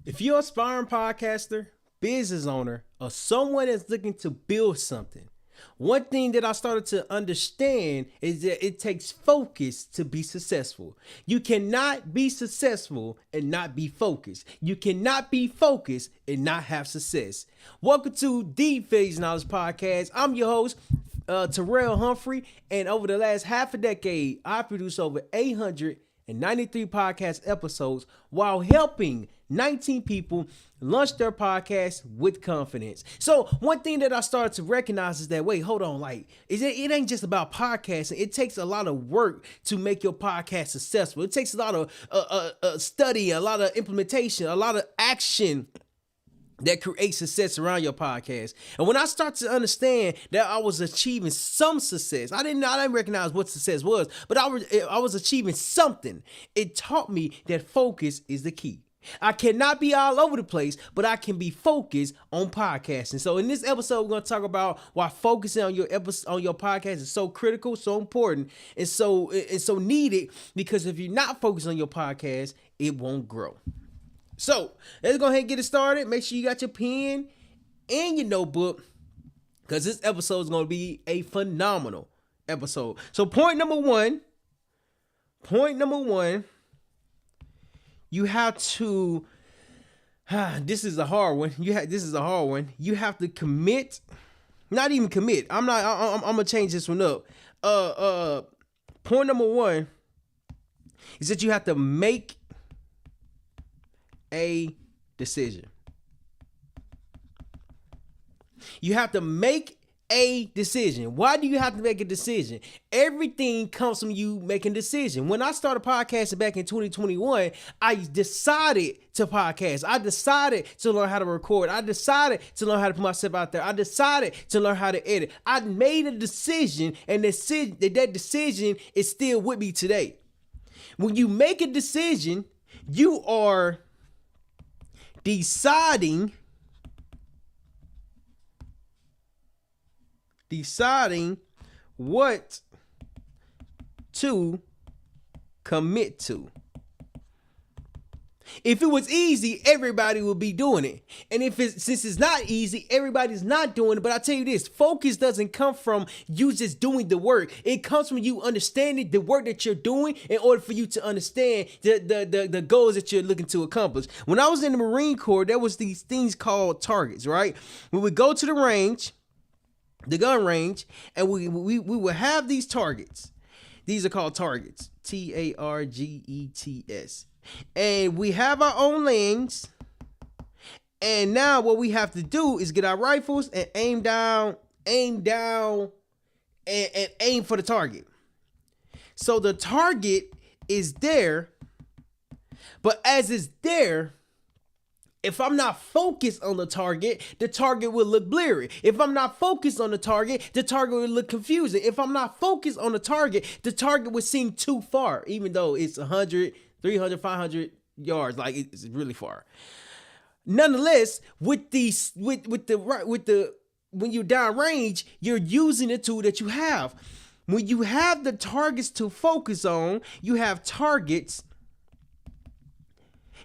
If you're an aspiring podcaster, business owner, or someone that's looking to build something, one thing that I started to understand is that it takes focus to be successful. You cannot be successful and not be focused. You cannot be focused and not have success. Welcome to the Phase Knowledge Podcast. I'm your host, Terryl Humphrey, and over the last half a decade, I produced over 893 podcast episodes while helping 19 people launch their podcast with confidence. So one thing that I started to recognize is that, wait, hold on, it ain't just about podcasting. It takes a lot of work to make your podcast successful. It takes a lot of study, a lot of implementation, a lot of action that creates success around your podcast. And when I start to understand that I was achieving some success, I didn't recognize what success was, but I was achieving something. It taught me that focus is the key. I cannot be all over the place, but I can be focused on podcasting. So in this episode, we're going to talk about why focusing on your podcast is so critical, so important, and so needed, because if you're not focused on your podcast, it won't grow. So let's go ahead and get it started. Make sure you got your pen and your notebook, because this episode is going to be a phenomenal episode. So point number one, you have to, this is a hard one. You have to commit, not even commit. I'm going to change this one up. Point number one is that you have to make a decision. You have to make a decision. Why do you have to make a decision? Everything comes from you making a decision. When I started podcasting back in 2021, I decided to podcast. I decided to learn how to record. I decided to learn how to put myself out there. I decided to learn how to edit. I made a decision, and that decision is still with me today. When you make a decision, you are deciding what to commit to. If it was easy, everybody would be doing it. And since it's not easy, everybody's not doing it. But I tell you this, focus doesn't come from you just doing the work. It comes from you understanding the work that you're doing in order for you to understand the goals that you're looking to accomplish. When I was in the Marine Corps, there was these things called targets, right? We would go to the range, the gun range, and we would have these targets. These are called targets, targets. And we have our own lanes. And now what we have to do is get our rifles and aim down, and aim for the target. So the target is there, but as it's there, if I'm not focused on the target will look blurry. If I'm not focused on the target will look confusing. If I'm not focused on the target would seem too far, even though it's 100, 300, 500 yards, like it's really far. Nonetheless, when you're downrange, you're using the tool that you have. When you have the targets to focus on, you have targets.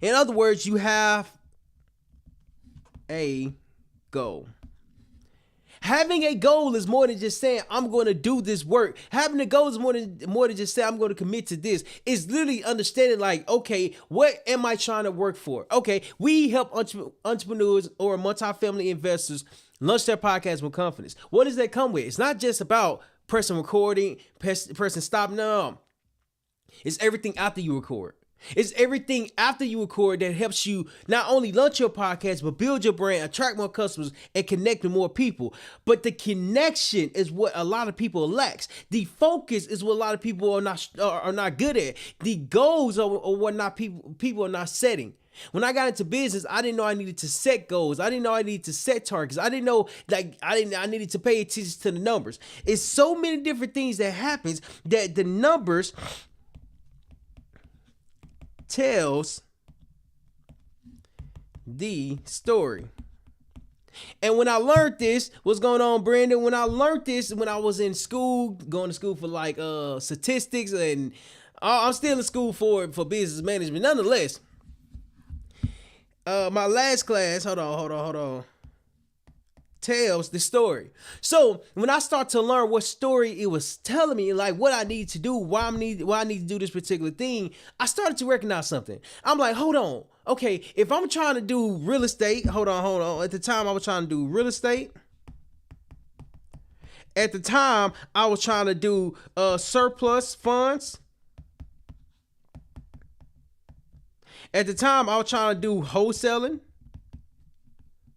In other words, you have a goal. Having a goal is more than just saying, I'm going to do this work. Having a goal is more than just saying, I'm going to commit to this. It's literally understanding, like, okay, what am I trying to work for? Okay, we help entrepreneurs or multifamily investors launch their podcast with confidence. What does that come with? It's not just about pressing recording, pressing stop. No, it's everything after you record. It's everything after you record that helps you not only launch your podcast, but build your brand, attract more customers, and connect with more people. But the connection is what a lot of people lacks. The focus is what a lot of people are not good at. The goals are what people are not setting. When I got into business, I didn't know I needed to set goals. I didn't know I needed to set targets. I didn't know I needed to pay attention to the numbers. It's so many different things that happens that the numbers tells the story. And when I learned this, what's going on, Brandon? When I learned this, when I was in school, going to school for like statistics, and I'm still in school for business management. Nonetheless, My last class, hold on, tells the story. So when I start to learn what story it was telling me, like what I need to do, why I need to do this particular thing, I started to recognize something. I'm like, hold on. Okay, if I'm trying to do real estate, hold on. At the time I was trying to do real estate. At the time I was trying to do surplus funds. At the time I was trying to do wholesaling.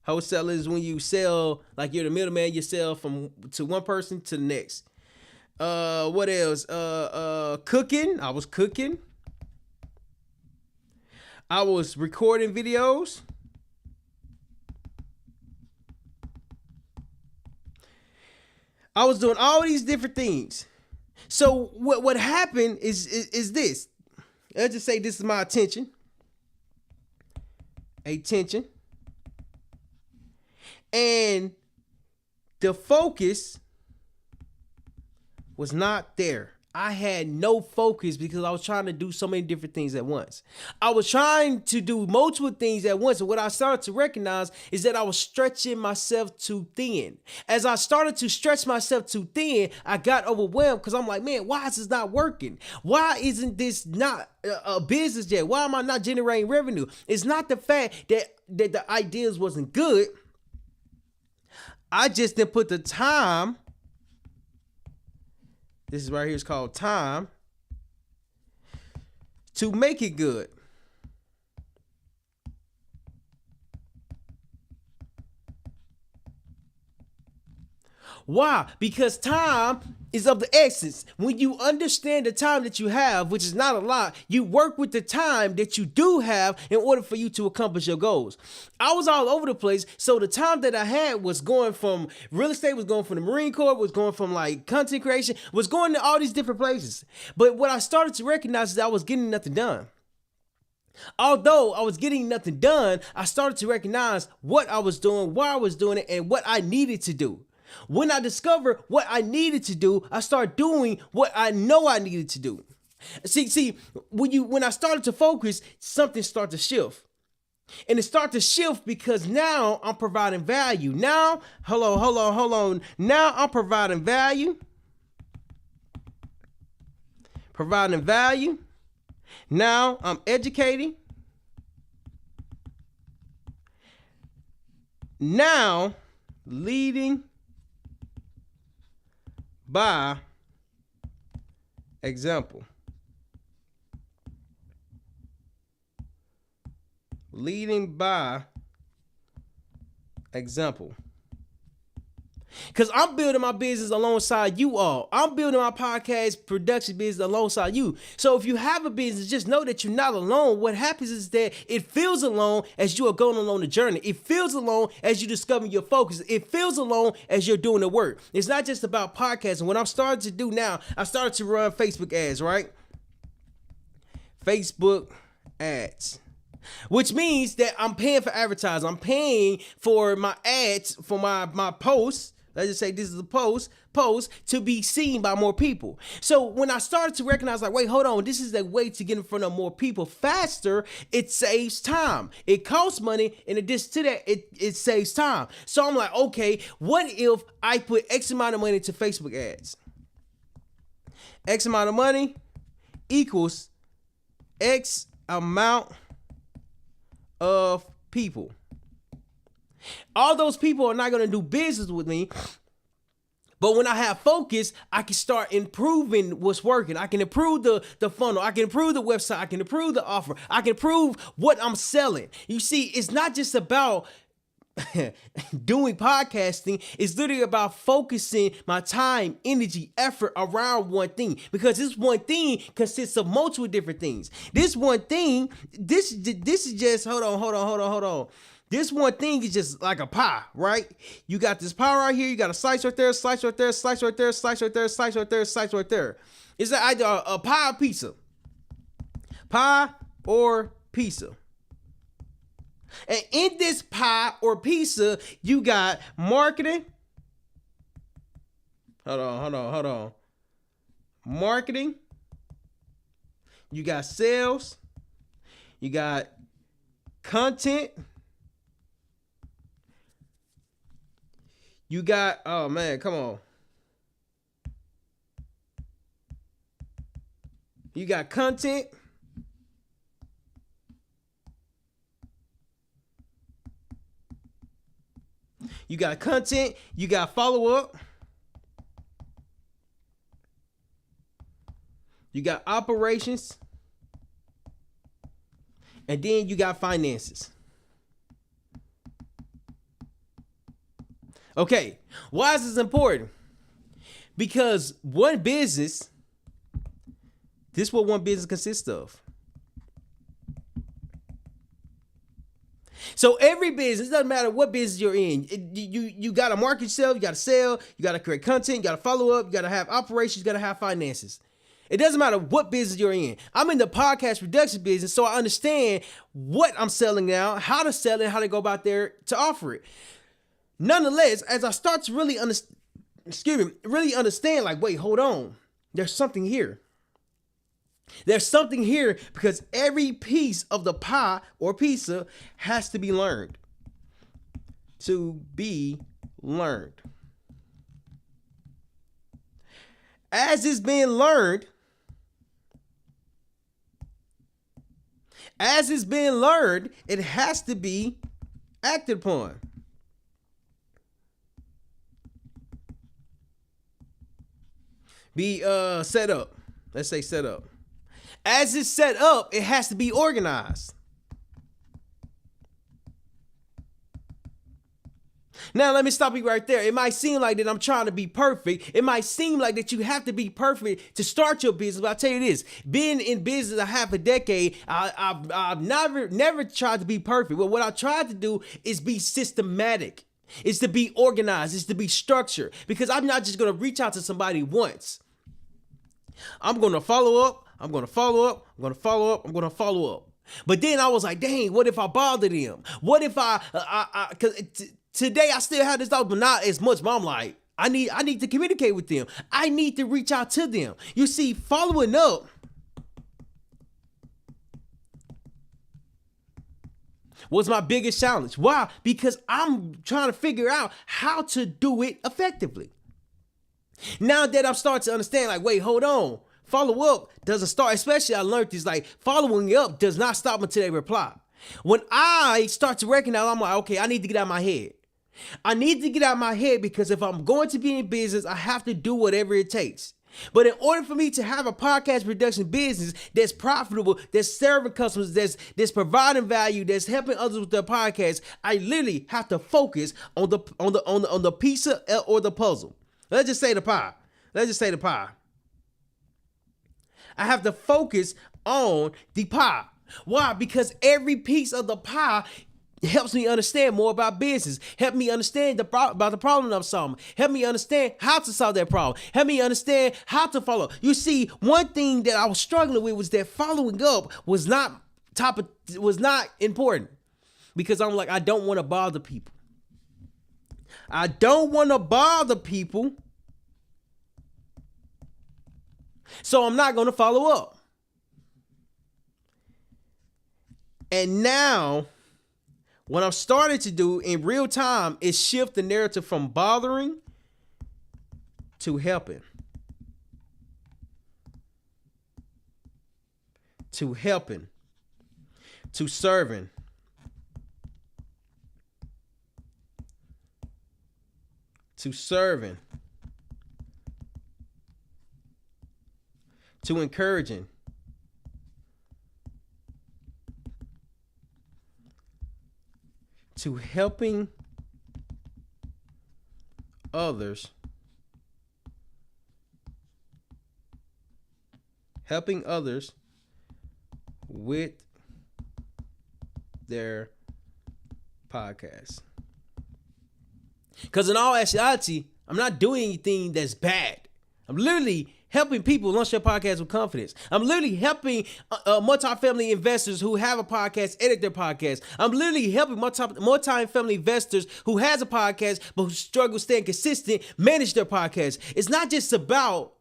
Wholesaling is when you sell, like you're the middleman, you sell from to one person to the next. What else? Cooking. I was cooking. I was recording videos. I was doing all these different things. So what happened is this. Let's just say this is my attention. And the focus was not there. I had no focus because I was trying to do so many different things at once. I was trying to do multiple things at once. And what I started to recognize is that I was stretching myself too thin. As I started to stretch myself too thin, I got overwhelmed because I'm like, man, why is this not working? Why isn't this not a business yet? Why am I not generating revenue? It's not the fact that the ideas wasn't good. I just didn't put the time. This is right here. It's called time to make it good. Why? Because time is of the essence. When you understand the time that you have, which is not a lot, you work with the time that you do have in order for you to accomplish your goals. I was all over the place. So the time that I had was going from real estate, was going from the Marine Corps, was going from like content creation, was going to all these different places. But what I started to recognize is that I was getting nothing done. Although I was getting nothing done, I started to recognize what I was doing, why I was doing it, and what I needed to do. When I discovered what I needed to do, I started doing what I know I needed to do. See, when I started to focus, something started to shift. And it started to shift because now I'm providing value. Now, hold on. Now I'm providing value. Providing value. Now I'm educating. Now leading by example. Leading by example. Because I'm building my business alongside you all. I'm building my podcast production business alongside you. So if you have a business, just know that you're not alone. What happens is that it feels alone as you are going along the journey. It feels alone as you discover your focus. It feels alone as you're doing the work. It's not just about podcasting. What I'm starting to do now, I started to run Facebook ads, right? Facebook ads. Which means that I'm paying for advertising. I'm paying for my ads, for my posts. Let's just say this is a post to be seen by more people. So when I started to recognize, like, wait, hold on, this is a way to get in front of more people faster. It saves time. It costs money, in addition to that, it saves time. So I'm like, okay, what if I put X amount of money into Facebook ads? X amount of money equals X amount of people. All those people are not going to do business with me. But when I have focus, I can start improving what's working. I can improve the funnel. I can improve the website. I can improve the offer. I can improve what I'm selling. You see, it's not just about doing podcasting. It's literally about focusing my time, energy, effort around one thing, because this one thing consists of multiple different things. This one thing, this is just, hold on. This one thing is just like a pie, right? You got this pie right here. You got a slice right there, slice right there, slice right there, slice right there, slice right there, slice right there. It's either a pie or pizza. Pie or pizza. And in this pie or pizza, you got marketing. Hold on. Marketing. You got sales. You got content. You got, oh man, come on. You got content. You got content. You got follow up. You got operations. And then you got finances. Okay, why is this important? Because one business, this is what one business consists of. So every business, it doesn't matter what business you're in, you got to market yourself, you got to sell, you got to create content, you got to follow up, you got to have operations, you got to have finances. It doesn't matter what business you're in. I'm in the podcast production business, so I understand what I'm selling now, how to sell it, how to go about there to offer it. Nonetheless, as I start to really understand, like, wait, hold on, there's something here. There's something here because every piece of the pie or pizza has to be learned. To be learned. As it's being learned, it has to be acted upon. Be set up. Let's say set up. As it's set up, it has to be organized. Now, let me stop you right there. It might seem like that I'm trying to be perfect. It might seem like that you have to be perfect to start your business. But I'll tell you this, being in business a half a decade, I've never tried to be perfect. But what I tried to do is be systematic. It's to be organized. It's to be structured. Because I'm not just going to reach out to somebody once. I'm going to follow up. I'm going to follow up. I'm going to follow up. I'm going to follow up. But then I was like, dang, what if I bother them? What if today I still have this thought, but not as much. But I'm like, I need to communicate with them. I need to reach out to them. You see, following up was my biggest challenge. Why? Because I'm trying to figure out how to do it effectively. Now that I'm starting to understand, like, wait, hold on. Follow up doesn't start, especially I learned this, like, following up does not stop until they reply. When I start to recognize, I'm like, okay, I need to get out of my head. I need to get out of my head because if I'm going to be in business, I have to do whatever it takes. But in order for me to have a podcast production business that's profitable, that's serving customers, that's providing value, that's helping others with their podcast, I literally have to focus on the pizza or the puzzle. Let's just say the pie. I have to focus on the pie. Why? Because every piece of the pie helps me understand more about business. Help me understand about the problem I'm solving. Help me understand how to solve that problem. Help me understand how to follow. You see, one thing that I was struggling with was that following up was not important. Because I'm like, I don't want to bother people. So I'm not going to follow up. And now, what I'm starting to do in real time is shift the narrative from bothering to helping. To helping. To serving. To serving. To encouraging. To helping others. Helping others with their podcast. Because in all actuality, I'm not doing anything that's bad. I'm literally helping people launch their podcast with confidence. I'm literally helping multifamily investors who have a podcast edit their podcast. I'm literally helping multifamily investors who has a podcast but who struggle staying consistent manage their podcast. It's not just about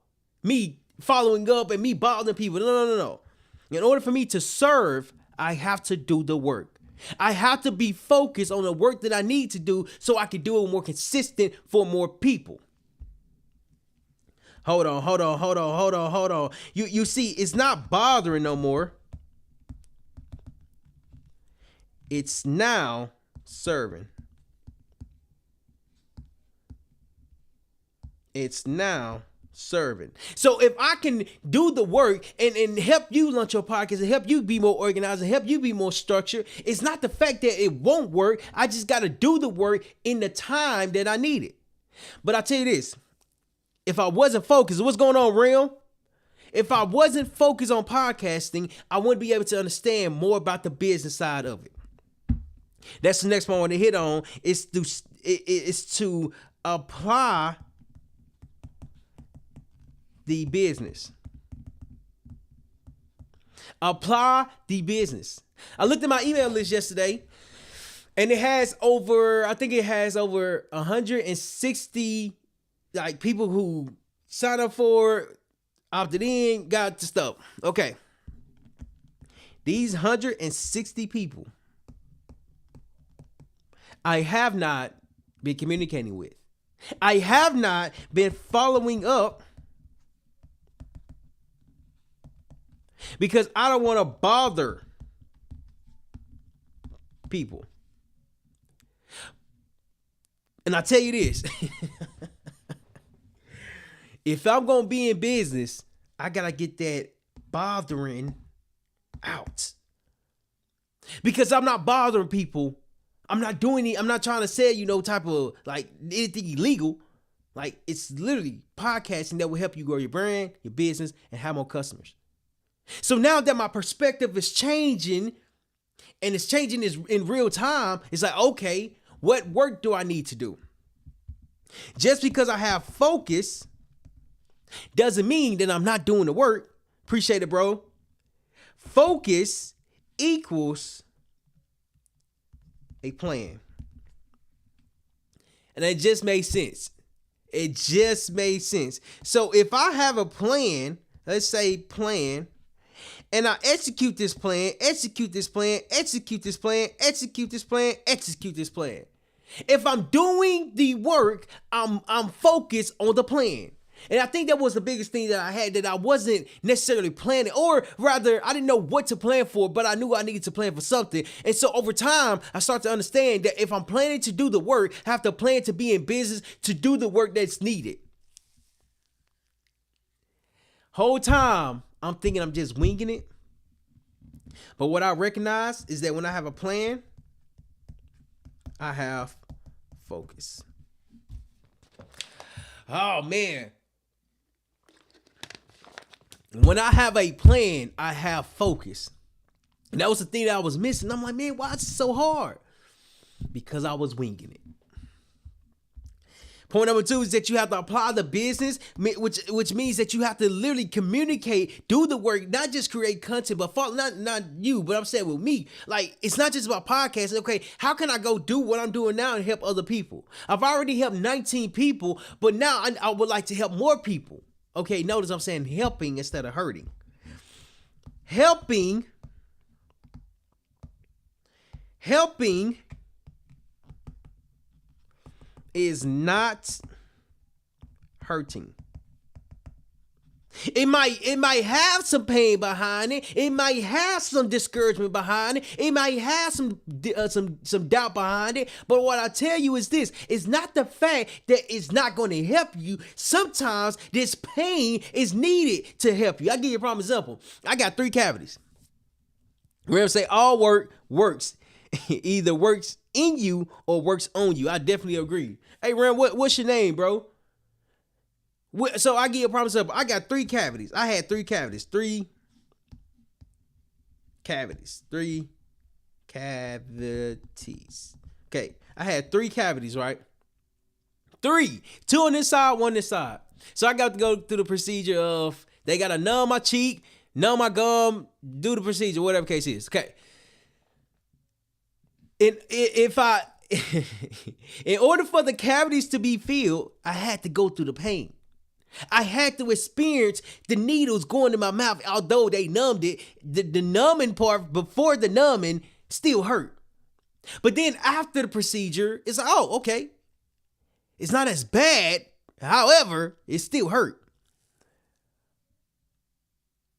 me following up and me bothering people. No. In order for me to serve, I have to do the work. I have to be focused on the work that I need to do so I can do it more consistent for more people. Hold on. You see, it's not bothering no more. It's now serving. It's now serving. So if I can do the work and help you launch your podcast and help you be more organized and help you be more structured, it's not the fact that it won't work. I just got to do the work in the time that I need it. But I tell you this, if I wasn't focused, what's going on, Realm? If I wasn't focused on podcasting, I wouldn't be able to understand more about the business side of it. That's the next one I want to hit on. Is to apply the business. Apply the business. I looked at my email list yesterday, and it has over 160 like people who signed up for, opted in, got the stuff. Okay. These 160 people I have not been communicating with. I have not been following up because I don't want to bother people. And I tell you this, if I'm going to be in business, I got to get that bothering out. Because I'm not bothering people. I'm not doing it. I'm not trying to sell you no type of like anything illegal. Like, it's literally podcasting that will help you grow your brand, your business, and have more customers. So now that my perspective is changing, and it's changing in real time, it's like, okay, what work do I need to do? Just because I have focus doesn't mean that I'm not doing the work. Appreciate it, bro. Focus equals a plan. And it just made sense. It just made sense. So if I have a plan, let's say plan, and I execute this plan. If I'm doing the work, I'm focused on the plan. And I think that was the biggest thing that I had, that I wasn't necessarily planning, or rather, I didn't know what to plan for, but I knew I needed to plan for something. And so over time, I start to understand that if I'm planning to do the work, I have to plan to be in business to do the work that's needed. Whole time, I'm thinking I'm just winging it. But what I recognize is that when I have a plan, I have focus. Oh, man. When I have a plan, I have focus. And that was the thing that I was missing. I'm like, man, why is it so hard? Because I was winging it. Point number 2 is that you have to apply the business, which means that you have to literally communicate, do the work, not just create content, but not you, but I'm saying with me. Like, it's not just about podcasting. Okay, how can I go do what I'm doing now and help other people? I've already helped 19 people, but now I would like to help more people. Okay, notice I'm saying helping instead of hurting. Helping is not hurting. It might have some pain behind it. It might have some discouragement behind it. It might have some doubt behind it. But what I tell you is this: it's not the fact that it's not going to help you. Sometimes this pain is needed to help you. I'll give you a prime example. I got 3 cavities. We're going to say all work works. Either works in you or works on you. I definitely agree. Hey, Ram, what's your name, bro? So I give you a promise up. I got 3 cavities. I had 3 cavities. 3 cavities. 3 cavities. Okay. I had 3 cavities, right? 3. 2 on this side, 1 on this side. So I got to go through the procedure of, they got to numb my cheek, numb my gum, do the procedure, whatever case is. Okay. In order for the cavities to be filled, I had to go through the pain. I had to experience the needles going in my mouth, although they numbed it. The numbing part before the numbing still hurt. But then after the procedure, it's like, oh, okay. It's not as bad. However, it still hurt.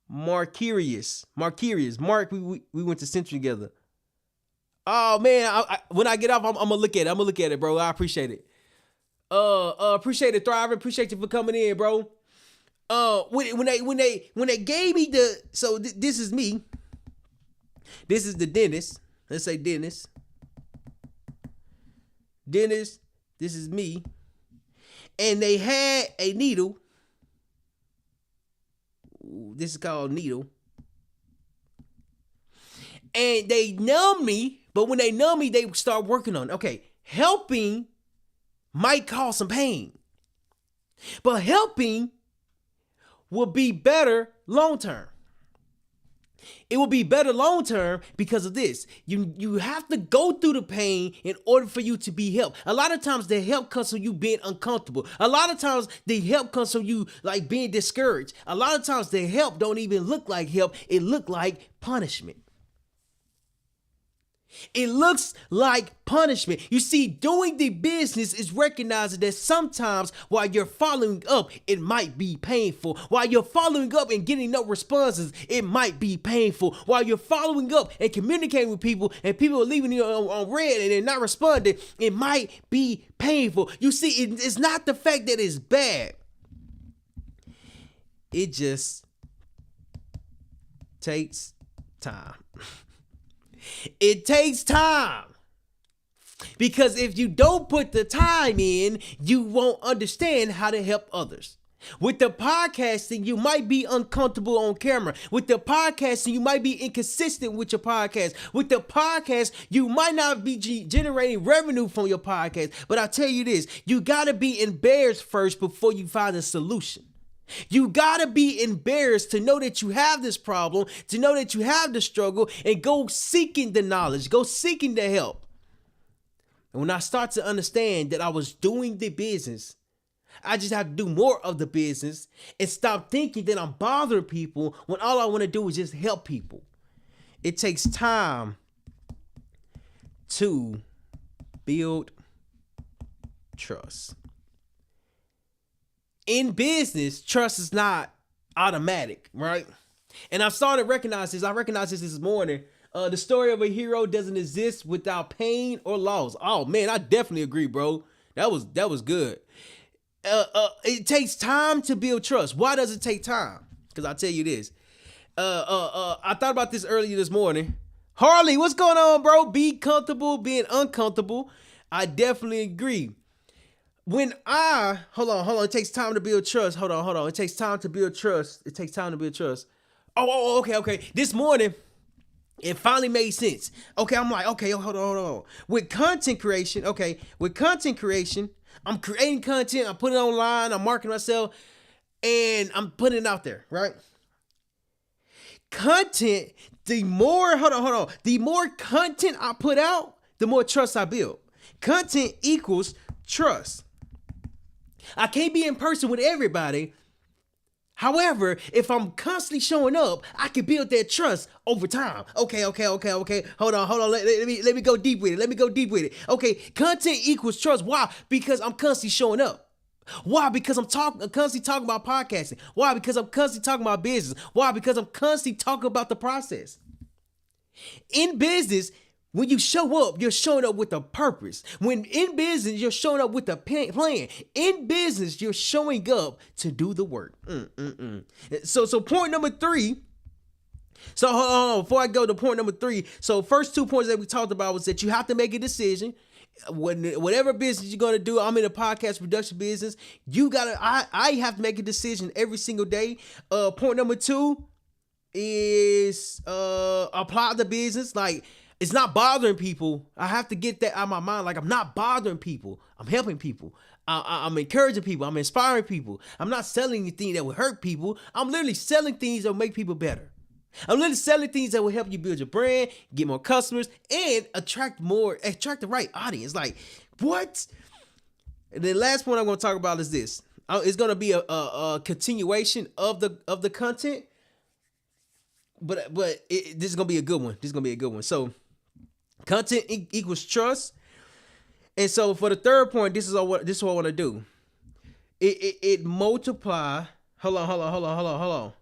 Mark, we went to Central together. Oh man, when I get off, I'm gonna look at it. Bro. I appreciate it. Appreciate it, Thriving. Appreciate you for coming in, bro. When they gave me this is me. This is the dentist. Let's say dentist. Dentist. This is me. And they had a needle. This is called needle. And they numb me, but when they numb me, they start working on it. Okay, helping might cause some pain, but helping will be better long term. It will be better long term because of this. You have to go through the pain in order for you to be helped. A lot of times the help comes from you being uncomfortable. A lot of times the help comes from you like being discouraged. A lot of times the help don't even look like help. It look like punishment. It looks like punishment. You see, doing the business is recognizing that sometimes while you're following up, it might be painful. While you're following up and getting no responses, it might be painful. While you're following up and communicating with people and people are leaving you on red and they're not responding, it might be painful. You see, it's not the fact that it's bad. It just takes time. It takes time. Because if you don't put the time in, you won't understand how to help others. With the podcasting, you might be uncomfortable on camera. With the podcasting, you might be inconsistent with your podcast. With the podcast, you might not be generating revenue from your podcast. But I tell you this, you got to be embarrassed first before you find a solution. You gotta be embarrassed to know that you have this problem, to know that you have the struggle, and go seeking the knowledge, go seeking the help. And when I start to understand that I was doing the business, I just have to do more of the business and stop thinking that I'm bothering people when all I want to do is just help people. It takes time to build trust. In business, trust is not automatic, right? And I've started to recognize this. I recognized this morning. The story of a hero doesn't exist without pain or loss. Oh man, I definitely agree, bro. That was good. It takes time to build trust. Why does it take time? Because I'll tell you this. I thought about this earlier this morning. Harley, what's going on, bro? Be comfortable being uncomfortable. I definitely agree. Hold on. It takes time to build trust. Hold on. It takes time to build trust. Okay. This morning, it finally made sense. Okay, I'm like, okay, hold on. With content creation, I'm creating content. I'm putting it online. I'm marketing myself, and I'm putting it out there, right? Content, the more content I put out, the more trust I build. Content equals trust. I can't be in person with everybody. However, if I'm constantly showing up, I can build that trust over time. Okay. Hold on. Let me go deep with it. Okay, content equals trust. Why? Because I'm constantly showing up. Why? Because I'm constantly talking about podcasting. Why? Because I'm constantly talking about business. Why? Because I'm constantly talking about the process. In business, when you show up, you're showing up with a purpose. When in business, you're showing up with a plan. In business, you're showing up to do the work. So point number 3. So hold on, before I go to point number 3. So first 2 points that we talked about was that you have to make a decision. Whatever business you're gonna do, I'm in a podcast production business. I have to make a decision every single day. Point number 2 is apply the business. Like, it's not bothering people. I have to get that out of my mind. Like, I'm not bothering people. I'm helping people. I'm encouraging people. I'm inspiring people. I'm not selling anything that will hurt people. I'm literally selling things that will make people better. I'm literally selling things that will help you build your brand, get more customers, and attract the right audience. Like, what? And the last point I'm going to talk about is this. It's going to be a continuation of the content, but this is going to be a good one. So Content equals trust. And so for the third point, this is what I want to do. It multiply. Hold on.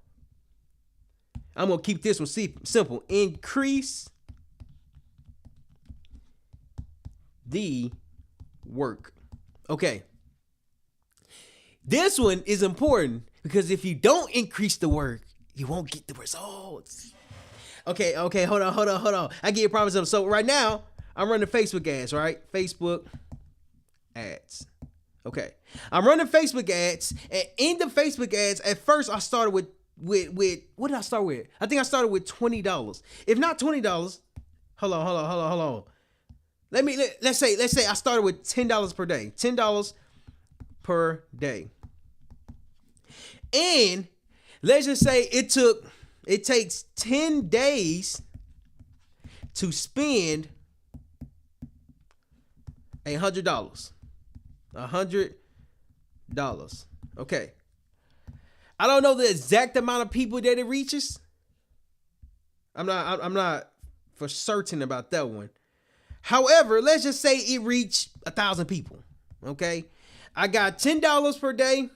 I'm gonna keep this one simple. Increase the work. Okay. This one is important because if you don't increase the work, you won't get the results. Okay, hold on. I give you a promise. So right now, I'm running Facebook ads, right? Facebook ads. Okay. I'm running Facebook ads, and in the Facebook ads, at first I started with what did I start with? I think I started with $20. If not $20, hold on. Let's say I started with $10 per day. $10 per day. And let's just say it takes 10 days to spend $100. $100. Okay. I don't know the exact amount of people that it reaches. I'm not for certain about that one. However, let's just say it reached 1,000 people. Okay. I got $10 per day,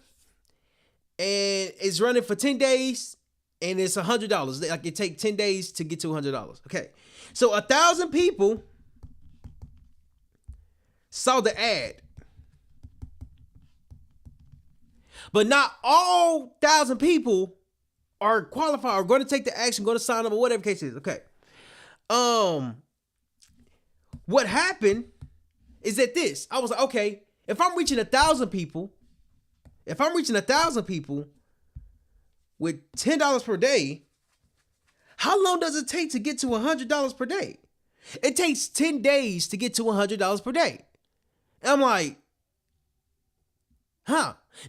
and it's running for 10 days, and it's $100. Like, it takes 10 days to get to $100. Okay. So 1,000 people saw the ad. But not all 1,000 people are qualified or going to take the action, going to sign up, or whatever the case is. Okay. What happened is that I was like, okay, if I'm reaching 1,000 people with $10 per day, how long does it take to get to $100 per day? It takes 10 days to get to $100 per day. And I'm like,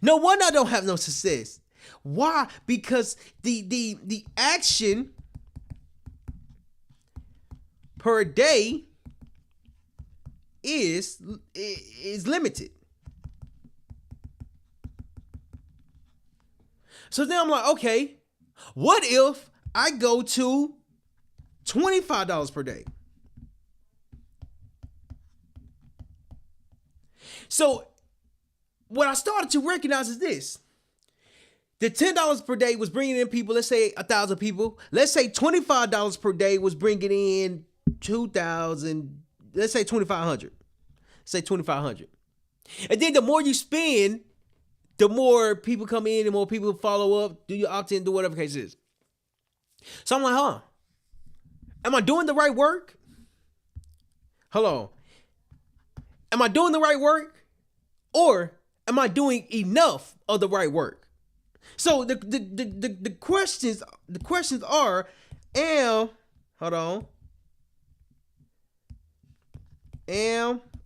no wonder I don't have no success. Why? Because the action per day is limited. So then I'm like, okay, what if I go to $25 per day? So what I started to recognize is this. The $10 per day was bringing in people, let's say 1,000 people. Let's say $25 per day was bringing in 2,000, let's say 2,500. Say 2,500. And then the more you spend, the more people come in, the more people follow up, do your opt-in, do whatever the case is. So I'm like, am I doing the right work? Hello. Am I doing the right work? Or am I doing enough of the right work? So the questions are, am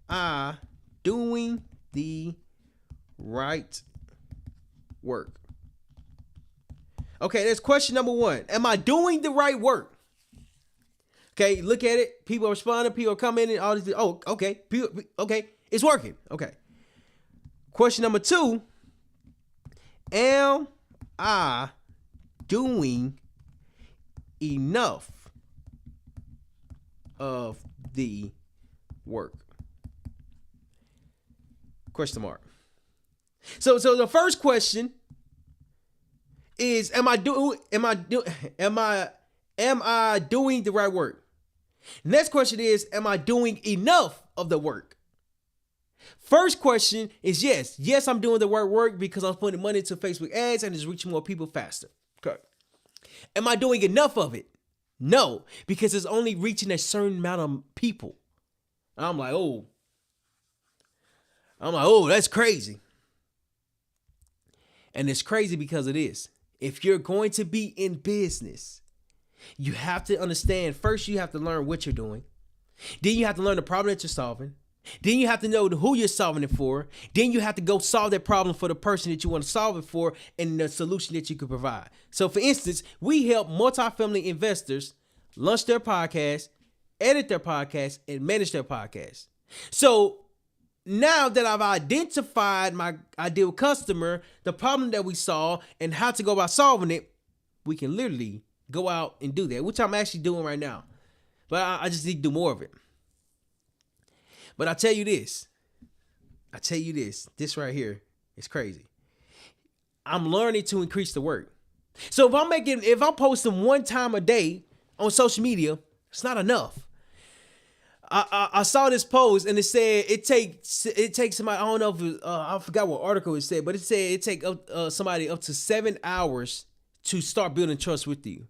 I doing the right work? Okay, that's question number one. Am I doing the right work? Okay, look at it. People are responding. People are coming in. All these. Oh, okay. Okay, it's working. Okay. Question number two. Am I doing enough of the work? Question mark. So the first question is, am I doing the right work? Next question is, am I doing enough of the work? First question is yes. Yes, I'm doing the right work because I'm putting money into Facebook ads and it's reaching more people faster. Okay. Am I doing enough of it? No, because it's only reaching a certain amount of people. I'm like, that's crazy. And it's crazy because it is. If you're going to be in business, you have to understand, first you have to learn what you're doing. Then you have to learn the problem that you're solving. Then you have to know who you're solving it for. Then you have to go solve that problem for the person that you want to solve it for and the solution that you could provide. So for instance, we help multifamily investors launch their podcast, edit their podcast, and manage their podcast. So now that I've identified my ideal customer, the problem that we solve, and how to go about solving it, we can literally go out and do that, which I'm actually doing right now. But I just need to do more of it. But I tell you this. This right here is crazy. I'm learning to increase the work. So if I'm posting one time a day on social media, it's not enough. I saw this post and it said it takes somebody, I don't know if I forgot what article it said, but it said it take somebody up to 7 hours to start building trust with you.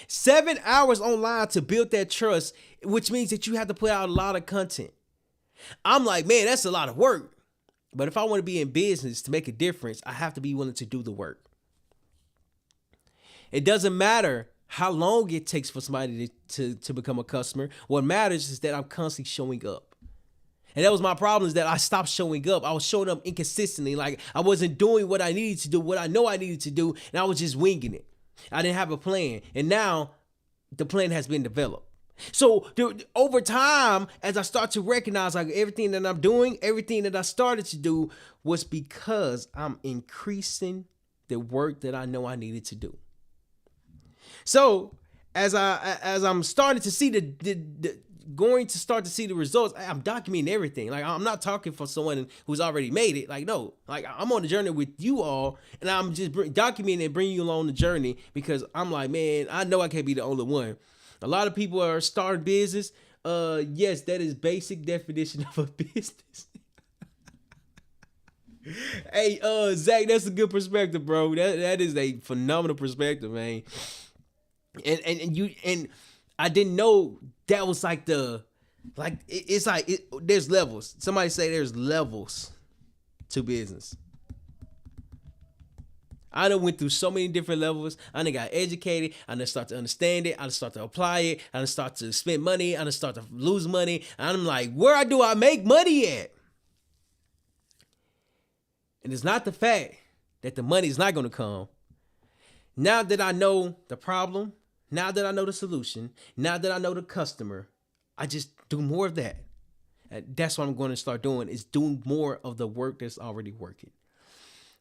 7 hours online to build that trust, which means that you have to put out a lot of content. I'm like, man, that's a lot of work. But if I want to be in business to make a difference, I have to be willing to do the work. It doesn't matter how long it takes for somebody to become a customer. What matters is that I'm constantly showing up. And that was my problem, is that I stopped showing up. I was showing up inconsistently. Like I wasn't doing what I needed to do, what I know I needed to do, and I was just winging it. I didn't have a plan. And now the plan has been developed. So over time, as I start to recognize like everything that I'm doing, everything that I started to do was because I'm increasing the work that I know I needed to do. So as I'm starting to see going to start to see the results, I'm documenting everything. Like I'm not talking for someone who's already made it. Like no, like I'm on the journey with you all, and I'm just documenting and bringing you along the journey because I'm like, man, I know I can't be the only one. A lot of people are starting business. Yes, that is basic definition of a business. Hey, Zach, that's a good perspective, bro. That is a phenomenal perspective, man. And I didn't know that was like it's like there's levels. Somebody say there's levels to business. I done went through so many different levels. I done got educated. I done start to understand it. I done start to apply it. I done start to spend money. I done start to lose money. And I'm like, where do I make money at? And it's not the fact that the money is not going to come. Now that I know the problem, now that I know the solution, now that I know the customer, I just do more of that. That's what I'm going to start doing, is doing more of the work that's already working.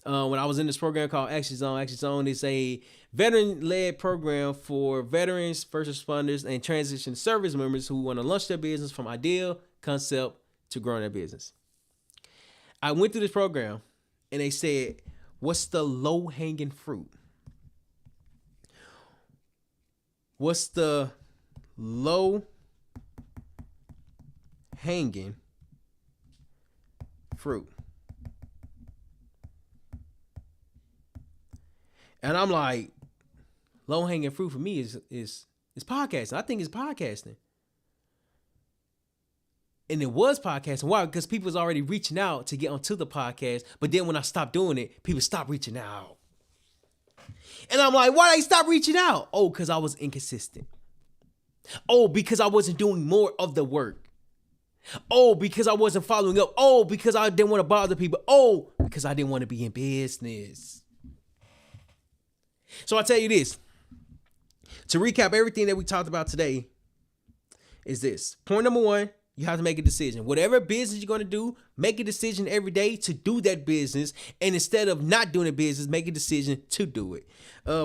When I was in this program called Action Zone is a veteran-led program for veterans, first responders, and transition service members who want to launch their business from idea, concept, to growing their business. I went through this program, and they said, what's the low-hanging fruit? What's the low-hanging fruit? And I'm like, low hanging fruit for me is podcasting. I think it's podcasting. And it was podcasting. Why? Because people was already reaching out to get onto the podcast. But then when I stopped doing it, people stopped reaching out. And I'm like, why they stop reaching out? Oh, because I was inconsistent. Oh, because I wasn't doing more of the work. Oh, because I wasn't following up. Oh, because I didn't want to bother people. Oh, because I didn't want to be in business. So I tell you this, to recap everything that we talked about today is this. Point number one, you have to make a decision. Whatever business you're going to do, make a decision every day to do that business. And instead of not doing a business, make a decision to do it.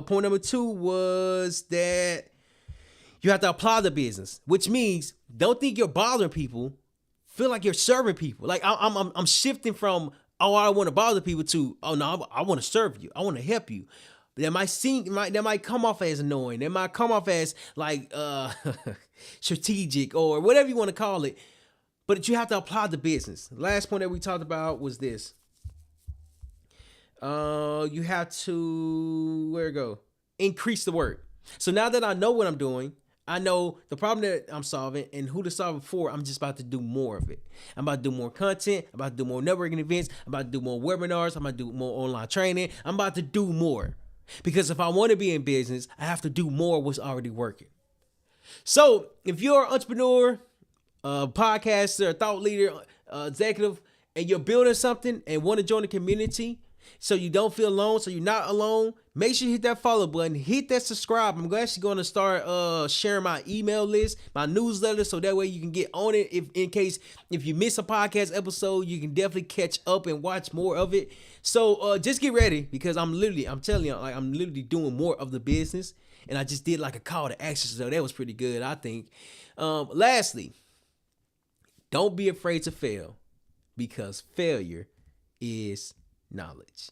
Point number two was that you have to apply the business, which means don't think you're bothering people. Feel like you're serving people. Like I'm shifting from, oh, I want to bother people to, oh, no, I want to serve you. I want to help you. That might come off as annoying. That might come off as like strategic or whatever you want to call it. But you have to apply the business. Last point that we talked about was this. You have to increase the work. So now that I know what I'm doing, I know the problem that I'm solving and who to solve it for. I'm just about to do more of it. I'm about to do more content. I'm about to do more networking events. I'm about to do more webinars. I'm about to do more online training. I'm about to do more. Because if I want to be in business, I have to do more of what's already working. So if you're an entrepreneur, a podcaster, a thought leader, executive, and you're building something and want to join the community so you don't feel alone, so you're not alone, make sure you hit that follow button, hit that subscribe. I'm actually going to start sharing my email list, my newsletter, so that way you can get on it. If you miss a podcast episode, you can definitely catch up and watch more of it. So just get ready, because I'm telling you, like I'm literally doing more of the business, and I just did like a call to action, so that was pretty good, I think. Lastly, Don't be afraid to fail because failure is knowledge.